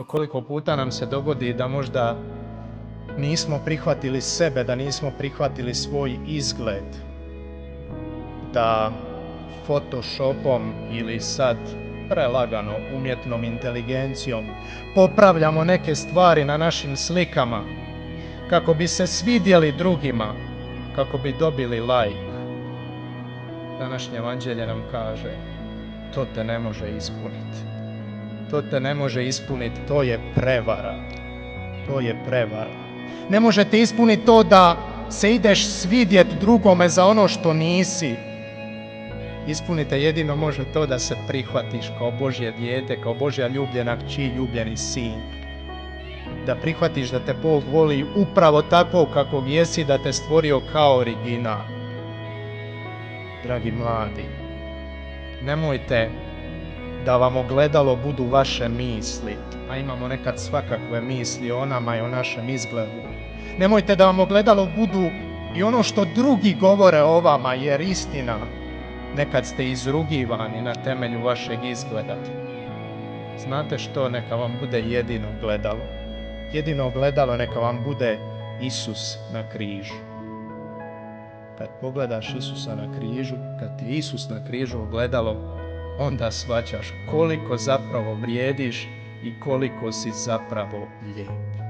Koliko puta nam se dogodi da možda nismo prihvatili sebe, da nismo prihvatili svoj izgled, da Photoshopom ili sad prelagano umjetnom inteligencijom popravljamo neke stvari na našim slikama kako bi se svidjeli drugima, kako bi dobili like. Današnje evanđelje nam kaže, to te ne može ispuniti. To te ne može ispuniti, to je prevara. To je prevara. Ne možete ispuniti to da se ideš svidjet drugome za ono što nisi. Ispunite jedino može to da se prihvatiš kao Božje dijete, kao Božja ljubljena kći, ljubljeni sin. Da prihvatiš da te Bog voli upravo tako kako jesi, da te stvorio kao original. Dragi mladi, nemojte da vam ogledalo budu vaše misli, a imamo nekad svakakve misli o nama i o našem izgledu. Nemojte da vam ogledalo budu i ono što drugi govore o vama, jer istina, nekad ste izrugivani na temelju vašeg izgleda. Znate što, neka vam bude jedino ogledalo. Jedino ogledalo neka vam bude Isus na križu. Kad pogledaš Isusa na križu, kad ti je Isus na križu ogledalo, onda shvaćaš koliko zapravo vrijediš i koliko si zapravo lijep.